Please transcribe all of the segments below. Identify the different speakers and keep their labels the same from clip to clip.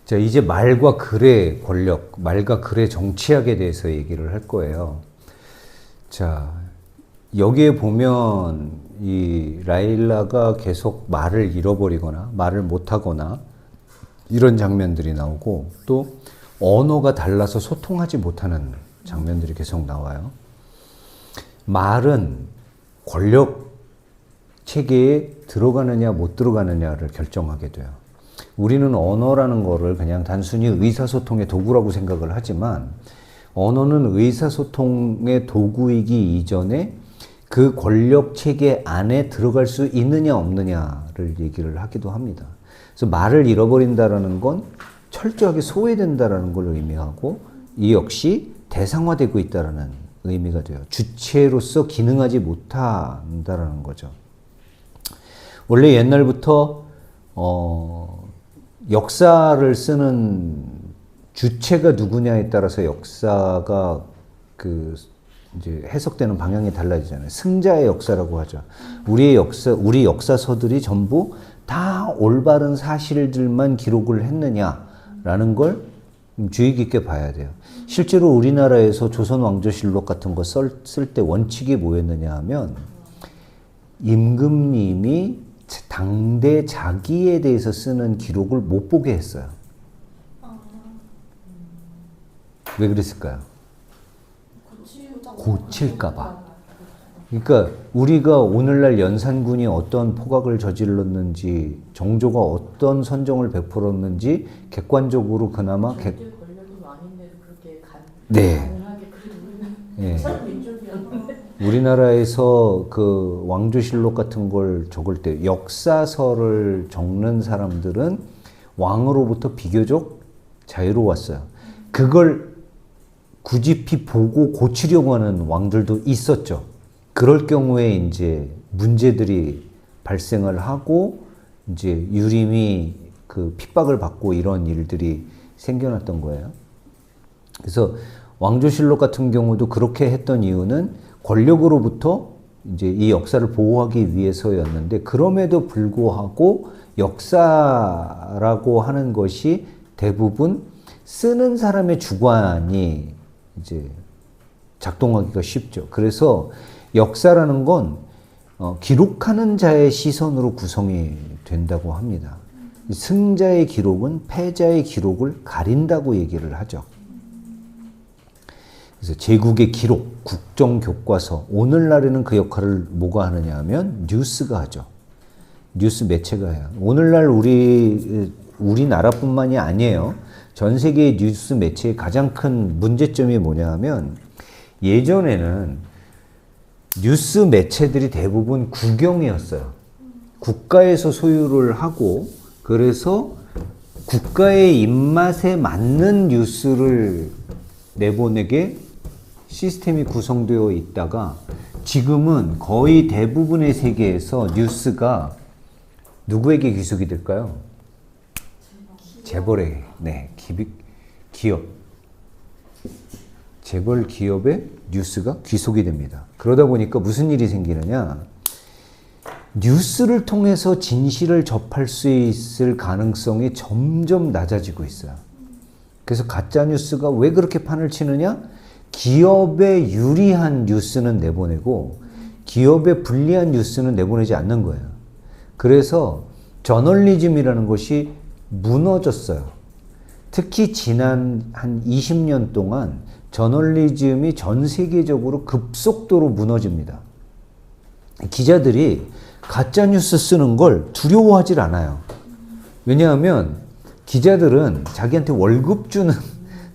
Speaker 1: 자, 이제 말과 글의 권력, 말과 글의 정치학에 대해서 얘기를 할 거예요. 자, 여기에 보면 이 라일라가 계속 말을 잃어버리거나 말을 못하거나 이런 장면들이 나오고 또 언어가 달라서 소통하지 못하는 장면들이 계속 나와요. 말은 권력 체계에 들어가느냐 못 들어가느냐를 결정하게 돼요. 우리는 언어라는 거를 그냥 단순히 의사소통의 도구라고 생각을 하지만 언어는 의사소통의 도구이기 이전에 그 권력 체계 안에 들어갈 수 있느냐 없느냐를 얘기를 하기도 합니다. 그래서 말을 잃어버린다라는 건 철저하게 소외된다라는 걸 의미하고 이 역시 대상화되고 있다라는 의미가 돼요. 주체로서 기능하지 못한다라는 거죠. 원래 옛날부터 역사를 쓰는 주체가 누구냐에 따라서 역사가 이제 해석되는 방향이 달라지잖아요. 승자의 역사라고 하죠. 우리 역사서들이 전부 다 올바른 사실들만 기록을 했느냐라는 걸 주의 깊게 봐야 돼요. 실제로 우리나라에서 조선 왕조실록 같은 거 쓸 때 원칙이 뭐였느냐 하면 임금님이 당대 자기에 대해서 쓰는 기록을 못 보게 했어요. 왜 그랬을까요? 고칠까봐. 그러니까 우리가 오늘날 연산군이 어떤 포각을 저질렀는지, 정조가 어떤 선정을 베풀었는지 객관적으로 그나마
Speaker 2: 권력이 많은데도 그렇게
Speaker 1: 네.
Speaker 2: 가능하게 그리고
Speaker 1: 네.
Speaker 2: 참 민족이었는데.
Speaker 1: 우리나라에서 그 왕조실록 같은 걸 적을 때 역사서를 적는 사람들은 왕으로부터 비교적 자유로웠어요. 그걸 굳이 보고 고치려고 하는 왕들도 있었죠. 그럴 경우에 이제 문제들이 발생을 하고 이제 유림이 그 핍박을 받고 이런 일들이 생겨났던 거예요. 그래서 왕조실록 같은 경우도 그렇게 했던 이유는 권력으로부터 이제 이 역사를 보호하기 위해서였는데 그럼에도 불구하고 역사라고 하는 것이 대부분 쓰는 사람의 주관이 이제 작동하기가 쉽죠. 그래서 역사라는 건 기록하는 자의 시선으로 구성이 된다고 합니다. 승자의 기록은 패자의 기록을 가린다고 얘기를 하죠. 그래서 제국의 기록, 국정교과서, 오늘날에는 그 역할을 뭐가 하느냐 하면 뉴스가 하죠. 뉴스 매체가 해요. 오늘날 우리나라뿐만이 아니에요. 전 세계의 뉴스 매체의 가장 큰 문제점이 뭐냐 하면 예전에는 뉴스 매체들이 대부분 국영이었어요. 국가에서 소유를 하고 그래서 국가의 입맛에 맞는 뉴스를 내보내게 시스템이 구성되어 있다가 지금은 거의 대부분의 세계에서 뉴스가 누구에게 귀속이 될까요? 재벌의, 기업. 재벌 기업의 뉴스가 귀속이 됩니다. 그러다 보니까 무슨 일이 생기느냐? 뉴스를 통해서 진실을 접할 수 있을 가능성이 점점 낮아지고 있어요. 그래서 가짜 뉴스가 왜 그렇게 판을 치느냐? 기업에 유리한 뉴스는 내보내고 기업에 불리한 뉴스는 내보내지 않는 거예요. 그래서 저널리즘이라는 것이 무너졌어요. 특히 지난 한 20년 동안 저널리즘이 전 세계적으로 급속도로 무너집니다. 기자들이 가짜뉴스 쓰는 걸 두려워하질 않아요. 왜냐하면 기자들은 자기한테 월급 주는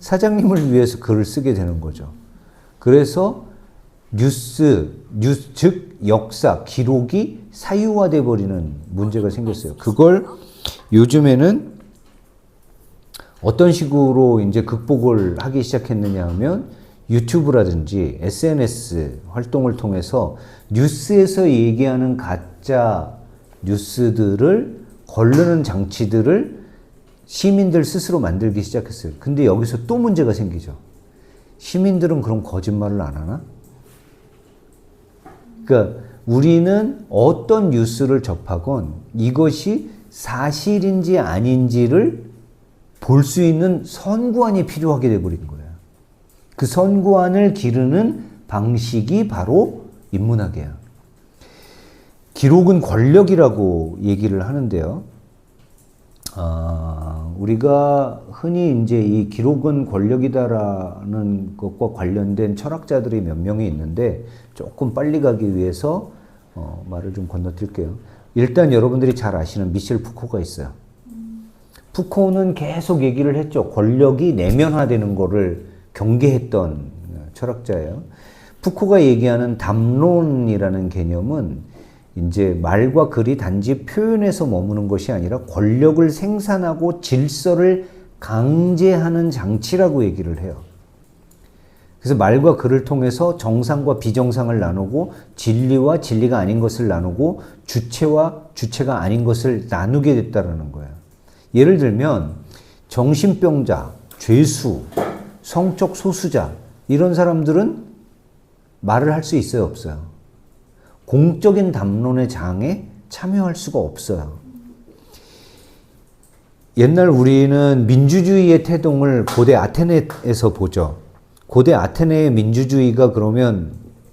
Speaker 1: 사장님을 위해서 글을 쓰게 되는 거죠. 그래서 즉 역사, 기록이 사유화돼 버리는 문제가 생겼어요. 그걸 요즘에는 어떤 식으로 이제 극복을 하기 시작했느냐 하면 유튜브라든지 SNS 활동을 통해서 뉴스에서 얘기하는 가짜 뉴스들을 거르는 장치들을 시민들 스스로 만들기 시작했어요. 근데 여기서 또 문제가 생기죠. 시민들은 그럼 거짓말을 안 하나? 그러니까 우리는 어떤 뉴스를 접하건 이것이 사실인지 아닌지를 볼 수 있는 선구안이 필요하게 돼버린 거예요. 그 선구안을 기르는 방식이 바로 인문학이에요. 기록은 권력이라고 얘기를 하는데요. 우리가 흔히 이제 이 기록은 권력이다라는 것과 관련된 철학자들이 몇 명이 있는데 조금 빨리 가기 위해서 말을 좀 건너뛸게요. 일단 여러분들이 잘 아시는 미셸 푸코가 있어요. 푸코는 계속 얘기를 했죠. 권력이 내면화되는 거를 경계했던 철학자예요. 푸코가 얘기하는 담론이라는 개념은 이제 말과 글이 단지 표현에서 머무는 것이 아니라 권력을 생산하고 질서를 강제하는 장치라고 얘기를 해요. 그래서 말과 글을 통해서 정상과 비정상을 나누고 진리와 진리가 아닌 것을 나누고 주체와 주체가 아닌 것을 나누게 됐다는 거예요. 예를 들면 정신병자, 죄수, 성적 소수자 이런 사람들은 말을 할 수 있어요, 없어요? 공적인 담론의 장에 참여할 수가 없어요. 옛날 우리는 민주주의의 태동을 고대 아테네에서 보죠. 고대 아테네의 민주주의가 그러면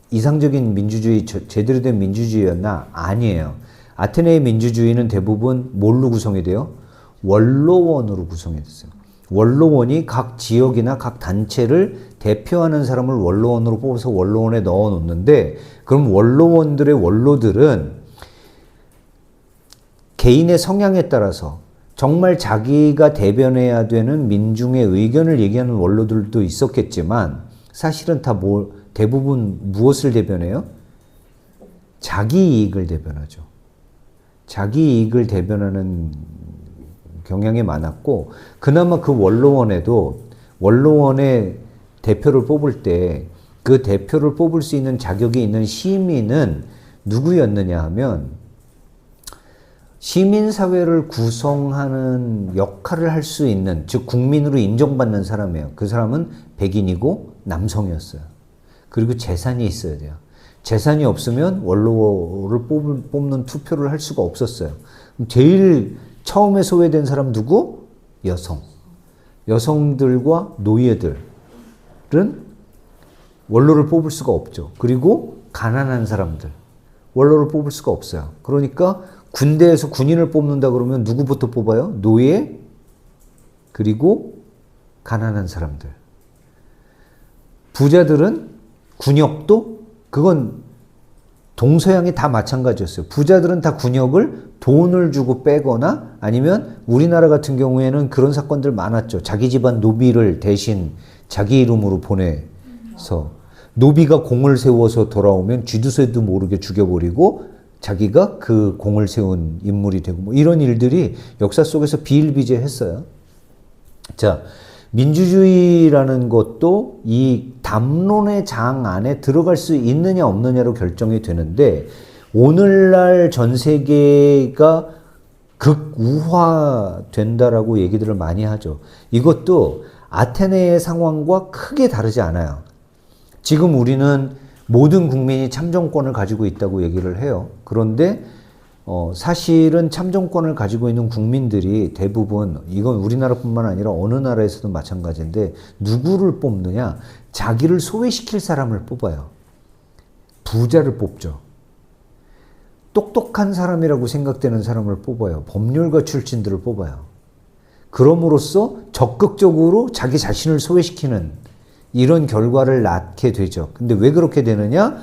Speaker 1: 이상적인 민주주의, 제대로 된 민주주의였나? 아니에요. 아테네의 민주주의는 대부분 뭘로 구성이 돼요? 원로원으로 구성이 됐어요. 원로원이 각 지역이나 각 단체를 대표하는 사람을 원로원으로 뽑아서 원로원에 넣어 놓는데, 그럼 원로원들의 원로들은 개인의 성향에 따라서 정말 자기가 대변해야 되는 민중의 의견을 얘기하는 원로들도 있었겠지만 사실은 다 대부분 무엇을 대변해요? 자기 이익을 대변하죠. 자기 이익을 대변하는 경향이 많았고, 그나마 그 원로원에도 원로원의 대표를 뽑을 때 그 대표를 뽑을 수 있는 자격이 있는 시민은 누구였느냐 하면 시민사회를 구성하는 역할을 할 수 있는, 즉 국민으로 인정받는 사람이에요. 그 사람은 백인이고 남성이었어요. 그리고 재산이 있어야 돼요. 재산이 없으면 원로를 뽑는 투표를 할 수가 없었어요. 제일 처음에 소외된 사람 누구? 여성. 여성들과 노예들은 원로를 뽑을 수가 없죠. 그리고 가난한 사람들. 원로를 뽑을 수가 없어요. 그러니까 군대에서 군인을 뽑는다 그러면 누구부터 뽑아요? 노예, 그리고 가난한 사람들. 부자들은 군역도 그건 동서양이 다 마찬가지였어요. 부자들은 다 군역을 돈을 주고 빼거나 아니면 우리나라 같은 경우에는 그런 사건들 많았죠. 자기 집안 노비를 대신 자기 이름으로 보내서 노비가 공을 세워서 돌아오면 쥐두새도 모르게 죽여버리고 자기가 그 공을 세운 인물이 되고 뭐 이런 일들이 역사 속에서 비일비재했어요. 자, 민주주의라는 것도 이 담론의 장 안에 들어갈 수 있느냐 없느냐로 결정이 되는데, 오늘날 전 세계가 극우화된다라고 얘기들을 많이 하죠. 이것도 아테네의 상황과 크게 다르지 않아요. 지금 우리는 모든 국민이 참정권을 가지고 있다고 얘기를 해요. 그런데 사실은 참정권을 가지고 있는 국민들이 대부분, 이건 우리나라뿐만 아니라 어느 나라에서도 마찬가지인데, 누구를 뽑느냐? 자기를 소외시킬 사람을 뽑아요. 부자를 뽑죠. 똑똑한 사람이라고 생각되는 사람을 뽑아요. 법률가 출신들을 뽑아요. 그럼으로써 적극적으로 자기 자신을 소외시키는 이런 결과를 낳게 되죠. 근데 왜 그렇게 되느냐?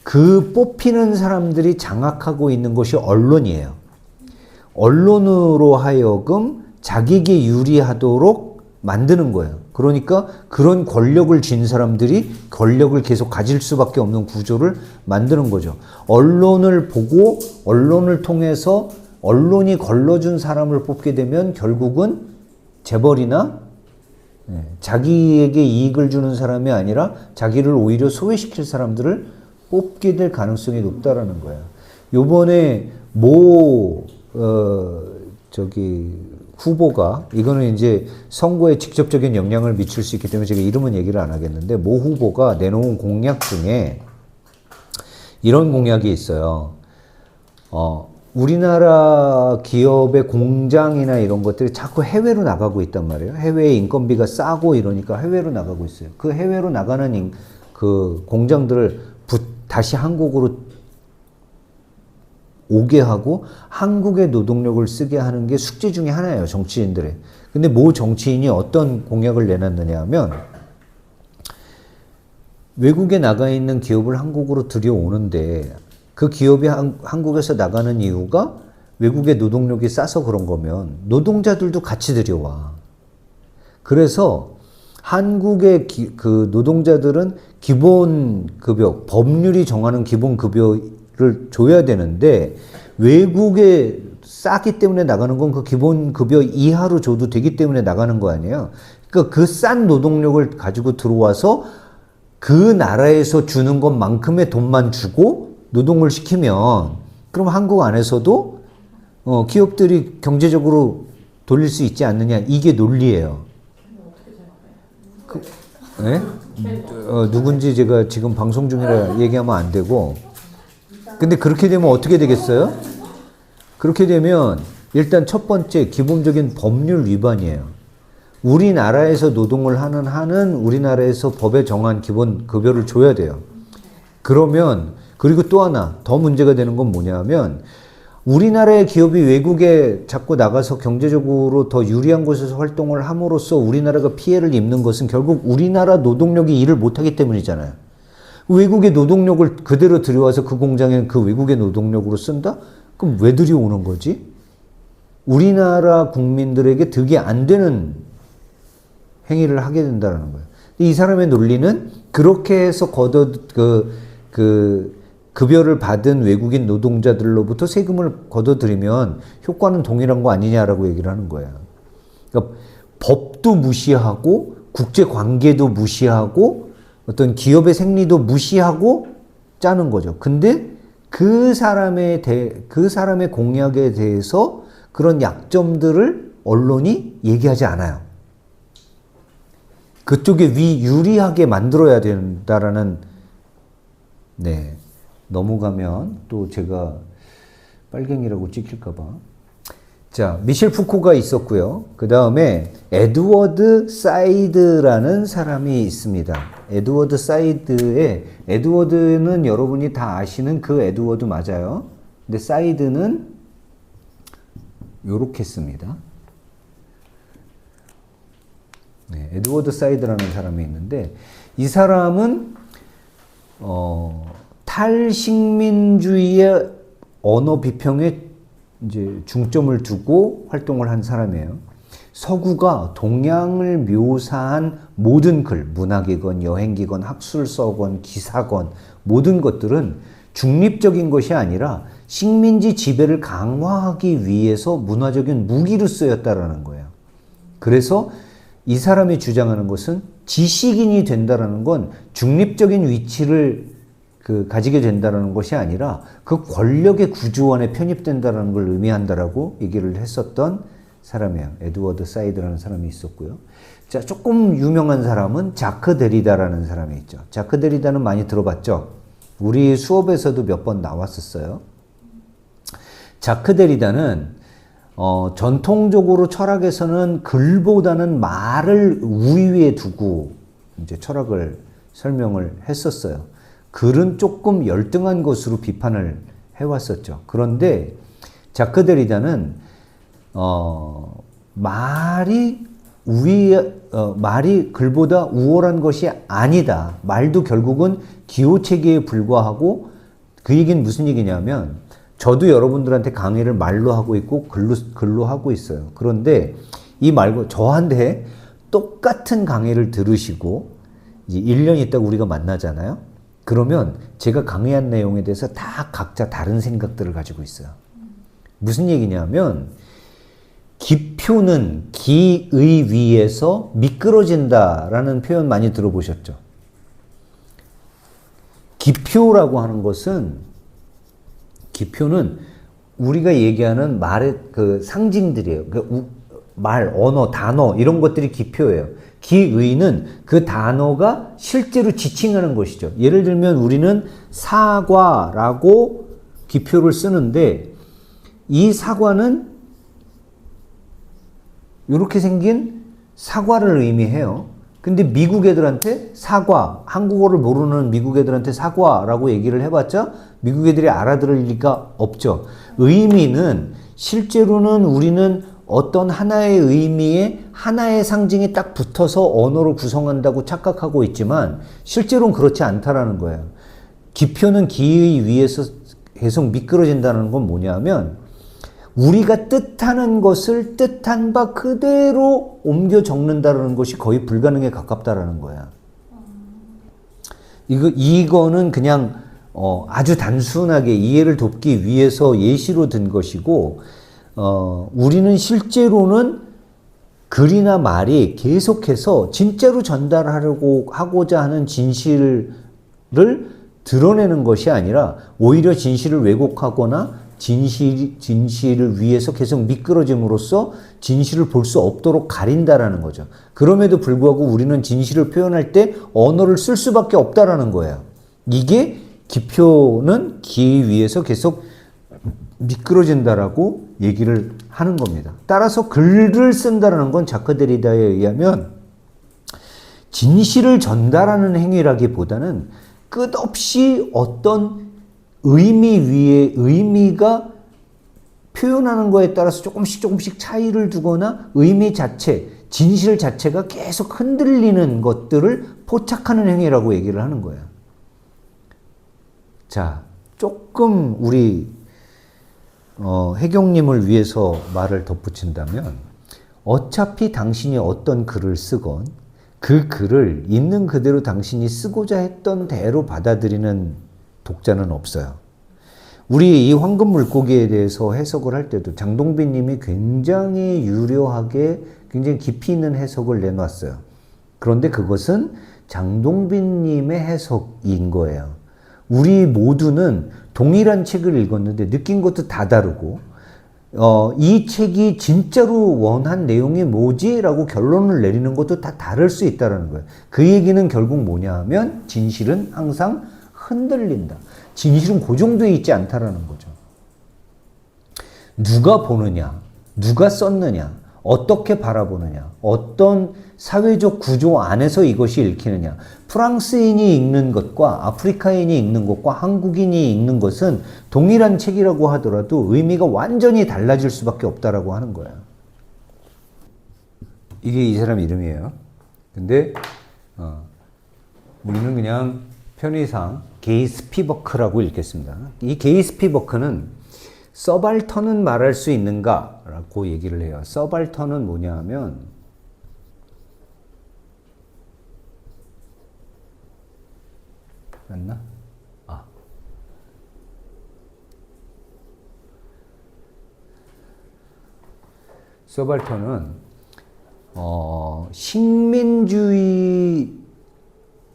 Speaker 1: 그 뽑히는 사람들이 장악하고 있는 것이 언론이에요. 언론으로 하여금 자기에게 유리하도록 만드는 거예요. 그러니까 그런 권력을 쥔 사람들이 권력을 계속 가질 수밖에 없는 구조를 만드는 거죠. 언론을 보고 언론을 통해서 언론이 걸러준 사람을 뽑게 되면 결국은 재벌이나 자기에게 이익을 주는 사람이 아니라 자기를 오히려 소외시킬 사람들을 뽑게 될 가능성이 높다라는 거예요. 요번에 후보가, 이거는 이제 선거에 직접적인 영향을 미칠 수 있기 때문에 제가 이름은 얘기를 안 하겠는데, 모 후보가 내놓은 공약 중에 이런 공약이 있어요. 우리나라 기업의 공장이나 이런 것들이 자꾸 해외로 나가고 있단 말이에요. 해외에 인건비가 싸고 이러니까 해외로 나가고 있어요. 그 해외로 나가는 그 공장들을 다시 한국으로 오게 하고 한국의 노동력을 쓰게 하는 게 숙제 중에 하나예요, 정치인들의. 근데 모 정치인이 어떤 공약을 내놨느냐 하면 외국에 나가 있는 기업을 한국으로 들여오는데 그 기업이 한국에서 나가는 이유가 외국의 노동력이 싸서 그런 거면 노동자들도 같이 들여와. 그래서 한국의 그 노동자들은 기본급여, 법률이 정하는 기본급여를 줘야 되는데 외국에 싸기 때문에 나가는 건 그 기본급여 이하로 줘도 되기 때문에 나가는 거 아니에요. 그러니까 그 싼 노동력을 가지고 들어와서 그 나라에서 주는 것만큼의 돈만 주고 노동을 시키면 그럼 한국 안에서도 기업들이 경제적으로 돌릴 수 있지 않느냐, 이게 논리예요. 네? 누군지 제가 지금 방송 중이라 얘기하면 안 되고. 근데 그렇게 되면 어떻게 되겠어요? 그렇게 되면 일단 첫 번째 기본적인 법률 위반이에요. 우리나라에서 노동을 하는 한은 우리나라에서 법에 정한 기본 급여를 줘야 돼요. 그러면 그리고 또 하나 더 문제가 되는 건 뭐냐면 우리나라의 기업이 외국에 자꾸 나가서 경제적으로 더 유리한 곳에서 활동을 함으로써 우리나라가 피해를 입는 것은 결국 우리나라 노동력이 일을 못하기 때문이잖아요. 외국의 노동력을 그대로 들여와서 그 공장에 그 외국의 노동력으로 쓴다? 그럼 왜 들여오는 거지? 우리나라 국민들에게 득이 안 되는 행위를 하게 된다는 거예요. 이 사람의 논리는 그렇게 해서 급여를 받은 외국인 노동자들로부터 세금을 걷어들이면 효과는 동일한 거 아니냐라고 얘기를 하는 거야. 그러니까 법도 무시하고 국제 관계도 무시하고 어떤 기업의 생리도 무시하고 짜는 거죠. 근데 그 사람의 공약에 대해서 그런 약점들을 언론이 얘기하지 않아요. 그쪽에 유리하게 만들어야 된다라는, 네. 넘어가면 또 제가 빨갱이라고 찍힐까봐. 자, 미셸 푸코가 있었고요. 그 다음에 에드워드 사이드라는 사람이 있습니다. 에드워드 에드워드는 여러분이 다 아시는 그 에드워드 맞아요. 근데 사이드는 요렇게 씁니다. 네, 에드워드 사이드라는 사람이 있는데 이 사람은 탈식민주의의 언어 비평에 이제 중점을 두고 활동을 한 사람이에요. 서구가 동양을 묘사한 모든 글, 문학이건 여행기건 학술서건 기사건 모든 것들은 중립적인 것이 아니라 식민지 지배를 강화하기 위해서 문화적인 무기로 쓰였다라는 거예요. 그래서 이 사람이 주장하는 것은 지식인이 된다라는 건 중립적인 위치를 가지게 된다는 것이 아니라 그 권력의 구조 안에 편입된다는 걸 의미한다라고 얘기를 했었던 사람이에요. 에드워드 사이드라는 사람이 있었고요. 자, 조금 유명한 사람은 자크 데리다라는 사람이 있죠. 자크 데리다는 많이 들어봤죠? 우리 수업에서도 몇 번 나왔었어요. 자크 데리다는 전통적으로 철학에서는 글보다는 말을 우위에 두고 이제 철학을 설명을 했었어요. 글은 조금 열등한 것으로 비판을 해왔었죠. 그런데 자크 데리다는 말이 글보다 우월한 것이 아니다. 말도 결국은 기호체계에 불과하고, 그 얘기는 무슨 얘기냐면 저도 여러분들한테 강의를 말로 하고 있고 글로 하고 있어요. 그런데 이 말고 저한테 똑같은 강의를 들으시고 이제 1년 있다가 우리가 만나잖아요. 그러면 제가 강의한 내용에 대해서 다 각자 다른 생각들을 가지고 있어요. 무슨 얘기냐면 기표는 기의 위에서 미끄러진다라는 표현 많이 들어보셨죠? 기표라고 하는 것은, 기표는 우리가 얘기하는 말의 그 상징들이에요. 말, 언어, 단어 이런 것들이 기표예요. 기의는 그 단어가 실제로 지칭하는 것이죠. 예를 들면 우리는 사과라고 기표를 쓰는데 이 사과는 이렇게 생긴 사과를 의미해요. 근데 미국 애들한테 사과, 한국어를 모르는 미국 애들한테 사과라고 얘기를 해봤자 미국 애들이 알아들을 리가 없죠. 의미는 실제로는 우리는 어떤 하나의 의미에 하나의 상징이 딱 붙어서 언어를 구성한다고 착각하고 있지만 실제로는 그렇지 않다라는 거예요. 기표는 기의 위에서 계속 미끄러진다는 건 뭐냐면 우리가 뜻하는 것을 뜻한 바 그대로 옮겨 적는다는 것이 거의 불가능에 가깝다라는 거야. 이거는 그냥 아주 단순하게 이해를 돕기 위해서 예시로 든 것이고, 우리는 실제로는 글이나 말이 계속해서 진짜로 전달하려고 하고자 하는 진실을 드러내는 것이 아니라 오히려 진실을 왜곡하거나 진실을 위해서 계속 미끄러짐으로써 진실을 볼 수 없도록 가린다라는 거죠. 그럼에도 불구하고 우리는 진실을 표현할 때 언어를 쓸 수밖에 없다라는 거예요. 이게 기표는 기 위에서 계속 미끄러진다라고 얘기를 하는 겁니다. 따라서 글을 쓴다라는 건 자크 데리다에 의하면 진실을 전달하는 행위라기보다는 끝없이 어떤 의미 위에 의미가 표현하는 거에 따라서 조금씩 차이를 두거나 의미 자체, 진실 자체가 계속 흔들리는 것들을 포착하는 행위라고 얘기를 하는 거예요. 자, 조금 우리 해경님을 위해서 말을 덧붙인다면 어차피 당신이 어떤 글을 쓰건 그 글을 있는 그대로 당신이 쓰고자 했던 대로 받아들이는 독자는 없어요. 우리 이 황금 물고기에 대해서 해석을 할 때도 장동빈 님이 굉장히 유려하게 굉장히 깊이 있는 해석을 내놨어요. 그런데 그것은 장동빈 님의 해석인 거예요. 우리 모두는 동일한 책을 읽었는데 느낀 것도 다 다르고 이 책이 진짜로 원한 내용이 뭐지? 라고 결론을 내리는 것도 다 다를 수 있다는 거예요. 그 얘기는 결국 뭐냐 하면 진실은 항상 흔들린다. 진실은 그 정도에 있지 않다라는 거죠. 누가 보느냐, 누가 썼느냐, 어떻게 바라보느냐, 어떤 사회적 구조 안에서 이것이 읽히느냐. 프랑스인이 읽는 것과 아프리카인이 읽는 것과 한국인이 읽는 것은 동일한 책이라고 하더라도 의미가 완전히 달라질 수밖에 없다라고 하는 거예요. 이게 이 사람 이름이에요. 근데 우리는 그냥 편의상 게이 스피버크라고 읽겠습니다. 이 게이 스피버크는 서발턴은 말할 수 있는가? 라고 얘기를 해요. 서발턴은 뭐냐 하면 맞나? 서발턴은 식민주의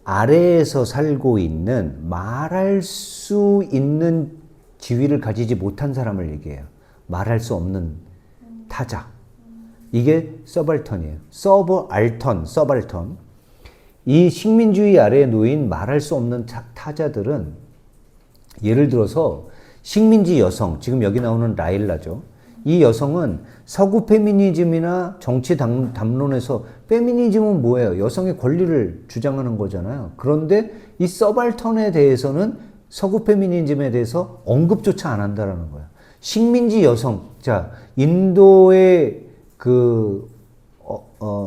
Speaker 1: 아래에서 살고 있는 말할 수 있는 지위를 가지지 못한 사람을 얘기해요. 말할 수 없는 타자. 이게 서발턴이에요. 서발턴. 이 식민주의 아래에 놓인 말할 수 없는 타자들은 예를 들어서 식민지 여성, 지금 여기 나오는 라일라죠. 이 여성은 서구 페미니즘이나 정치 담론에서 페미니즘은 뭐예요? 여성의 권리를 주장하는 거잖아요. 그런데 이 서발턴에 대해서는 서구 페미니즘에 대해서 언급조차 안 한다라는 거예요. 식민지 여성, 자, 인도의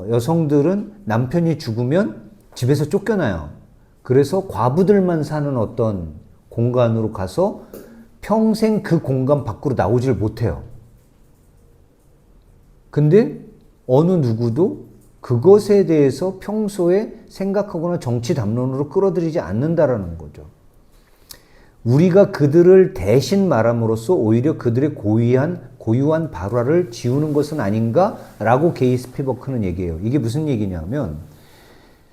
Speaker 1: 여성들은 남편이 죽으면 집에서 쫓겨나요. 그래서 과부들만 사는 어떤 공간으로 가서 평생 그 공간 밖으로 나오질 못해요. 근데 어느 누구도 그것에 대해서 평소에 생각하거나 정치 담론으로 끌어들이지 않는다라는 거죠. 우리가 그들을 대신 말함으로써 오히려 그들의 고유한 발화를 지우는 것은 아닌가라고 게이 스피버크는 얘기해요. 이게 무슨 얘기냐면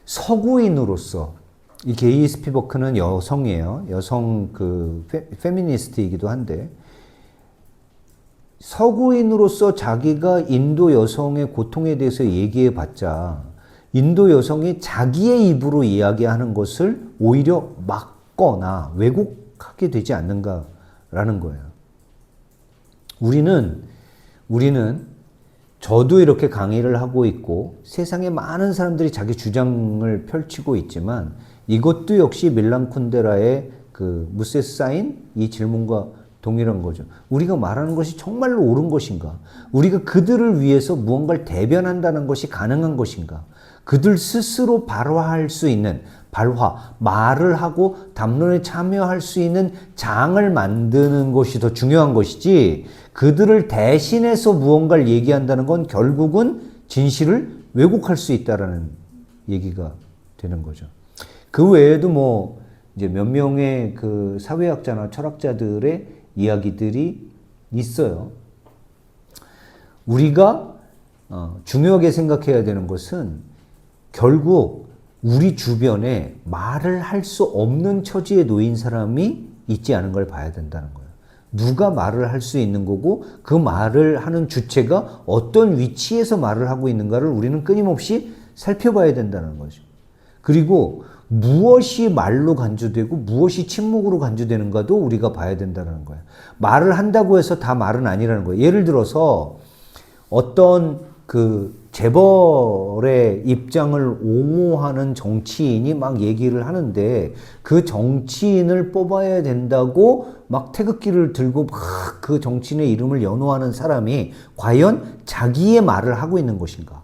Speaker 1: 서구인으로서 이 게이 스피버크는 여성이에요. 여성 페미니스트이기도 한데 서구인으로서 자기가 인도 여성의 고통에 대해서 얘기해 봤자 인도 여성이 자기의 입으로 이야기하는 것을 오히려 막거나 왜곡하게 되지 않는가라는 거예요. 우리는 저도 이렇게 강의를 하고 있고 세상에 많은 사람들이 자기 주장을 펼치고 있지만 이것도 역시 밀란 쿤데라의 그 무세스 사인 이 질문과 동일한 거죠. 우리가 말하는 것이 정말로 옳은 것인가? 우리가 그들을 위해서 무언가를 대변한다는 것이 가능한 것인가? 그들 스스로 발화할 수 있는 말을 하고 담론에 참여할 수 있는 장을 만드는 것이 더 중요한 것이지 그들을 대신해서 무언가를 얘기한다는 건 결국은 진실을 왜곡할 수 있다라는 얘기가 되는 거죠. 그 외에도 뭐 이제 몇 명의 그 사회학자나 철학자들의 이야기들이 있어요. 우리가 중요하게 생각해야 되는 것은 결국 우리 주변에 말을 할 수 없는 처지에 놓인 사람이 있지 않은 걸 봐야 된다는 거예요. 누가 말을 할 수 있는 거고 그 말을 하는 주체가 어떤 위치에서 말을 하고 있는가를 우리는 끊임없이 살펴봐야 된다는 거죠. 그리고 무엇이 말로 간주되고 무엇이 침묵으로 간주되는가도 우리가 봐야 된다는 거예요. 말을 한다고 해서 다 말은 아니라는 거예요. 예를 들어서 어떤 그 재벌의 입장을 옹호하는 정치인이 막 얘기를 하는데 그 정치인을 뽑아야 된다고 막 태극기를 들고 막 그 정치인의 이름을 연호하는 사람이 과연 자기의 말을 하고 있는 것인가?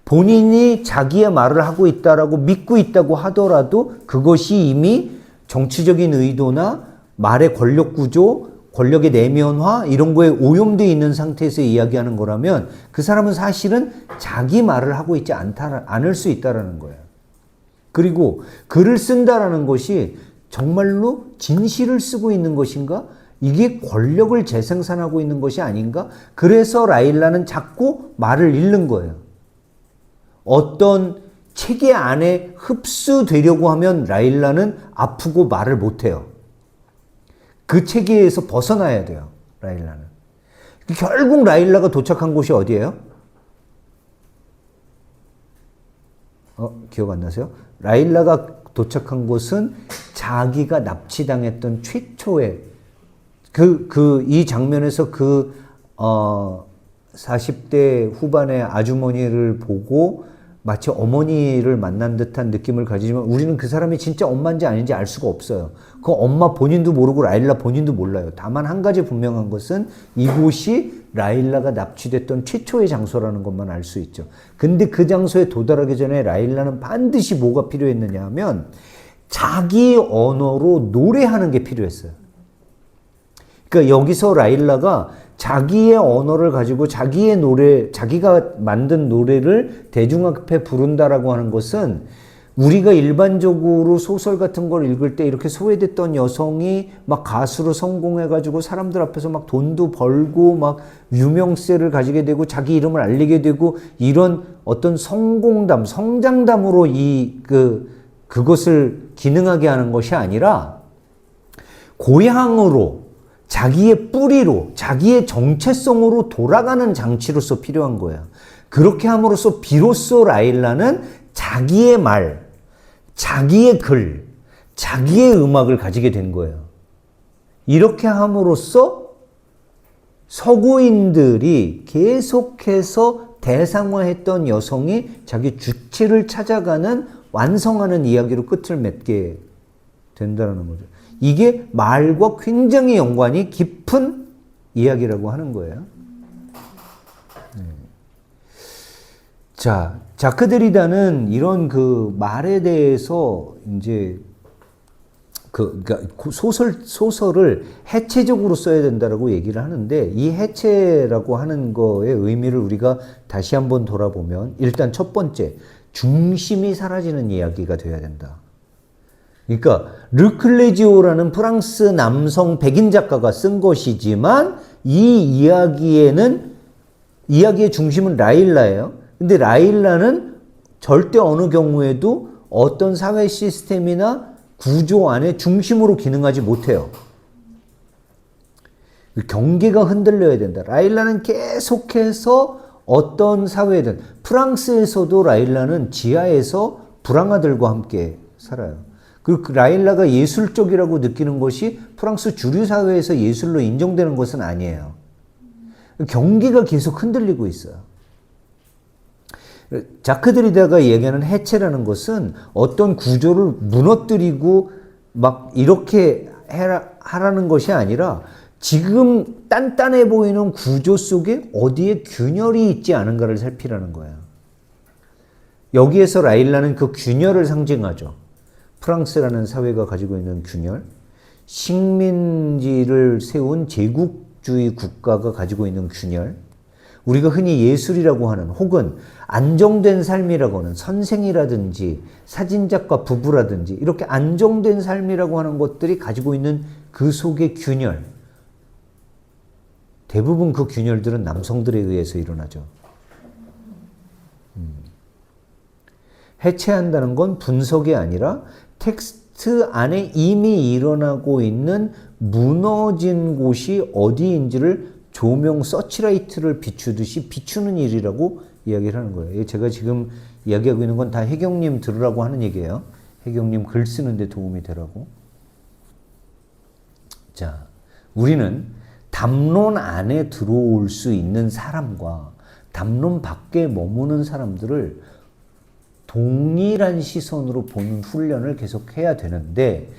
Speaker 1: 본인이 자기의 말을 하고 있다라고 믿고 있다고 하더라도 그것이 이미 정치적인 의도나 말의 권력 구조, 권력의 내면화 이런 거에 오염되어 있는 상태에서 이야기하는 거라면 그 사람은 사실은 자기 말을 하고 있지 않을 수 있다는 거예요. 그리고 글을 쓴다라는 것이 정말로 진실을 쓰고 있는 것인가? 이게 권력을 재생산하고 있는 것이 아닌가? 그래서 라일라는 자꾸 말을 잃는 거예요. 어떤 체계 안에 흡수되려고 하면 라일라는 아프고 말을 못해요. 그 체계에서 벗어나야 돼요. 라일라는. 결국 라일라가 도착한 곳이 어디예요? 기억 안 나세요? 라일라가 도착한 곳은 자기가 납치당했던 최초의 이 장면에서 40대 후반의 아주머니를 보고 마치 어머니를 만난 듯한 느낌을 가지지만 우리는 그 사람이 진짜 엄마인지 아닌지 알 수가 없어요. 그 엄마 본인도 모르고 라일라 본인도 몰라요. 다만 한 가지 분명한 것은 이곳이 라일라가 납치됐던 최초의 장소라는 것만 알 수 있죠. 근데 그 장소에 도달하기 전에 라일라는 반드시 뭐가 필요했느냐 하면 자기 언어로 노래하는 게 필요했어요. 그러니까 여기서 라일라가 자기의 언어를 가지고 자기의 노래, 자기가 만든 노래를 대중 앞에 부른다라고 하는 것은 우리가 일반적으로 소설 같은 걸 읽을 때 이렇게 소외됐던 여성이 막 가수로 성공해가지고 사람들 앞에서 막 돈도 벌고 막 유명세를 가지게 되고 자기 이름을 알리게 되고 이런 어떤 성공담, 성장담으로 그것을 기능하게 하는 것이 아니라 고향으로 자기의 뿌리로 자기의 정체성으로 돌아가는 장치로서 필요한 거예요. 그렇게 함으로써 비로소 라일라는 자기의 말, 자기의 글, 자기의 음악을 가지게 된 거예요. 이렇게 함으로써 서구인들이 계속해서 대상화했던 여성이 자기 주체를 찾아가는 완성하는 이야기로 끝을 맺게 된다는 거죠. 이게 말과 굉장히 연관이 깊은 이야기라고 하는 거예요. 자, 자크 데리다는 이런 그 말에 대해서 이제 그러니까 소설을 해체적으로 써야 된다라고 얘기를 하는데 이 해체라고 하는 거의 의미를 우리가 다시 한번 돌아보면 일단 첫 번째, 중심이 사라지는 이야기가 돼야 된다. 그러니까 르클레지오라는 프랑스 남성 백인 작가가 쓴 것이지만 이 이야기의 중심은 라일라예요. 근데 라일라는 절대 어느 경우에도 어떤 사회 시스템이나 구조 안에 중심으로 기능하지 못해요. 경계가 흔들려야 된다. 라일라는 계속해서 어떤 사회든 프랑스에서도 라일라는 지하에서 불황아들과 함께 살아요. 그 라일라가 예술적이라고 느끼는 것이 프랑스 주류 사회에서 예술로 인정되는 것은 아니에요. 경기가 계속 흔들리고 있어요. 자크 데리다가 얘기하는 해체라는 것은 어떤 구조를 무너뜨리고 막 이렇게 하라는 것이 아니라 지금 단단해 보이는 구조 속에 어디에 균열이 있지 않은가를 살피라는 거예요. 여기에서 라일라는 그 균열을 상징하죠. 프랑스라는 사회가 가지고 있는 균열, 식민지를 세운 제국주의 국가가 가지고 있는 균열, 우리가 흔히 예술이라고 하는 혹은 안정된 삶이라고 하는 선생이라든지 사진작가 부부라든지 이렇게 안정된 삶이라고 하는 것들이 가지고 있는 그 속의 균열, 대부분 그 균열들은 남성들에 의해서 일어나죠. 해체한다는 건 분석이 아니라 텍스트 안에 이미 일어나고 있는 무너진 곳이 어디인지를 조명 서치라이트를 비추듯이 비추는 일이라고 이야기를 하는 거예요. 제가 지금 이야기하고 있는 건 다 혜경님 들으라고 하는 얘기예요. 혜경님 글 쓰는데 도움이 되라고. 자, 우리는 담론 안에 들어올 수 있는 사람과 담론 밖에 머무는 사람들을 동일한 시선으로 보는 훈련을 계속 해야 되는데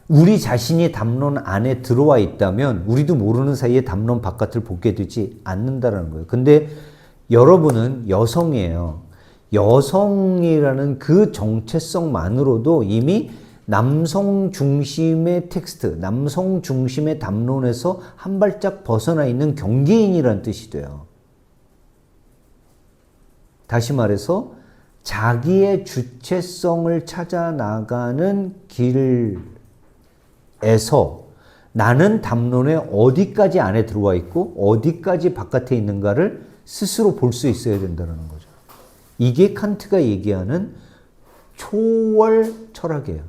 Speaker 1: 우리 자신이 담론 안에 들어와 있다면 우리도 모르는 사이에 담론 바깥을 보게 되지 않는다는 거예요. 근데 여러분은 여성이에요. 여성이라는 그 정체성만으로도 이미 남성 중심의 텍스트, 남성 중심의 담론에서 한 발짝 벗어나 있는 경계인이라는 뜻이 돼요. 다시 말해서 자기의 주체성을 찾아 나가는 길에서 나는 담론의 어디까지 안에 들어와 있고 어디까지 바깥에 있는가를 스스로 볼 수 있어야 된다는 거죠. 이게 칸트가 얘기하는 초월 철학이에요.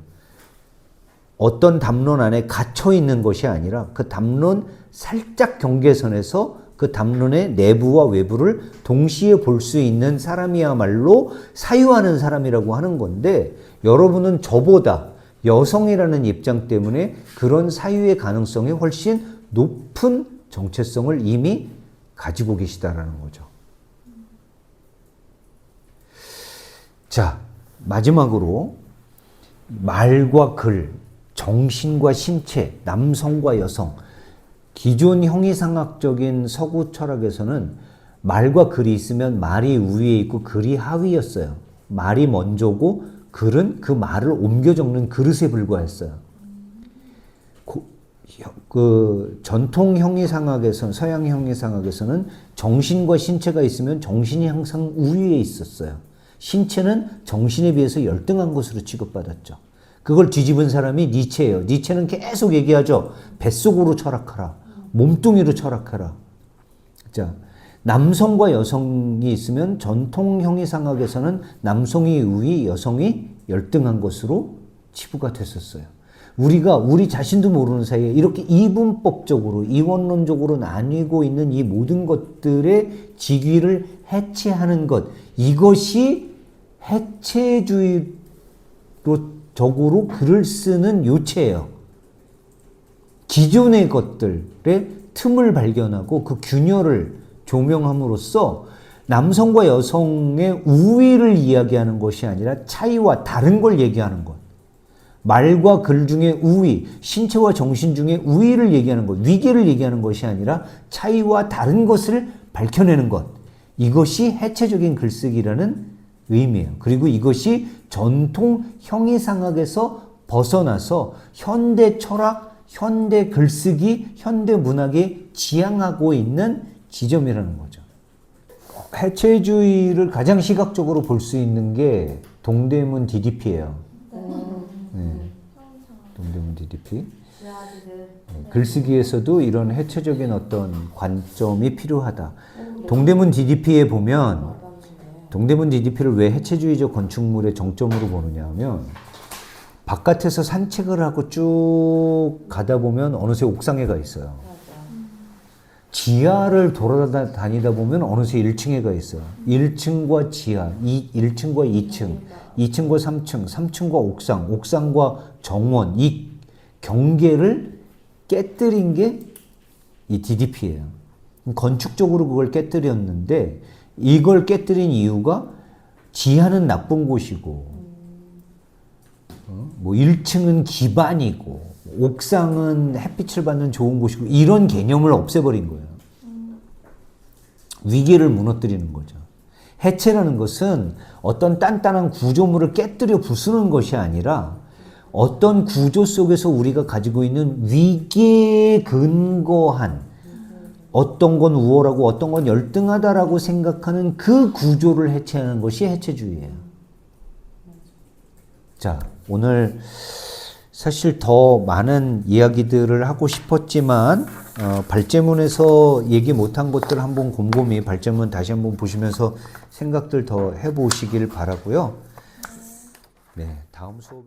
Speaker 1: 어떤 담론 안에 갇혀 있는 것이 아니라 그 담론 살짝 경계선에서 그 담론의 내부와 외부를 동시에 볼 수 있는 사람이야말로 사유하는 사람이라고 하는 건데 여러분은 저보다 여성이라는 입장 때문에 그런 사유의 가능성이 훨씬 높은 정체성을 이미 가지고 계시다라는 거죠. 자, 마지막으로 말과 글, 정신과 신체, 남성과 여성, 기존 형이상학적인 서구 철학에서는 말과 글이 있으면 말이 위에 있고 글이 하위였어요. 말이 먼저고 글은 그 말을 옮겨 적는 그릇에 불과했어요. 그 전통 형이상학에서는, 서양 형이상학에서는 정신과 신체가 있으면 정신이 항상 우위에 있었어요. 신체는 정신에 비해서 열등한 것으로 취급받았죠. 그걸 뒤집은 사람이 니체예요. 니체는 계속 얘기하죠. 뱃속으로 철학하라. 몸뚱이로 철학하라. 자, 남성과 여성이 있으면 전통 형이상학에서는 남성이 우위, 여성이 열등한 것으로 치부가 됐었어요. 우리가 우리 자신도 모르는 사이에 이렇게 이분법적으로 이원론적으로 나뉘고 있는 이 모든 것들의 직위를 해체하는 것, 이것이 해체주의로 적으로 글을 쓰는 요체예요. 기존의 것들의 틈을 발견하고 그 균열을 조명함으로써 남성과 여성의 우위를 이야기하는 것이 아니라 차이와 다른 걸 얘기하는 것. 말과 글 중에 우위, 신체와 정신 중에 우위를 얘기하는 것, 위계를 얘기하는 것이 아니라 차이와 다른 것을 밝혀내는 것. 이것이 해체적인 글쓰기라는 의미예요. 그리고 이것이 전통 형이상학에서 벗어나서 현대 철학, 현대 글쓰기, 현대 문학에 지향하고 있는 지점이라는 거죠. 해체주의를 가장 시각적으로 볼 수 있는 게 동대문 DDP예요. 네. 동대문 DDP. 글쓰기에서도 이런 해체적인 어떤 관점이 필요하다. 동대문 DDP에 보면 동대문 DDP를 왜 해체주의적 건축물의 정점으로 보느냐 하면 바깥에서 산책을 하고 쭉 가다 보면 어느새 옥상에 가 있어요. 지하를 돌아다니다 보면 어느새 1층에 가 있어요. 1층과 지하, 1층과 2층, 2층과 3층, 3층과 옥상, 옥상과 정원, 이 경계를 깨뜨린 게 이 DDP예요. 건축적으로 그걸 깨뜨렸는데 이걸 깨뜨린 이유가 지하는 나쁜 곳이고 뭐 1층은 기반이고 옥상은 햇빛을 받는 좋은 곳이고 이런 개념을 없애버린 거예요. 위계를 무너뜨리는 거죠. 해체라는 것은 어떤 단단한 구조물을 깨뜨려 부수는 것이 아니라 어떤 구조 속에서 우리가 가지고 있는 위계에 근거한 어떤 건 우월하고 어떤 건 열등하다라고 생각하는 그 구조를 해체하는 것이 해체주의예요. 자, 오늘 사실 더 많은 이야기들을 하고 싶었지만 발제문에서 얘기 못한 것들 한번 곰곰이 발제문 다시 한번 보시면서 생각들 더 해보시길 바라고요. 네, 다음 수업에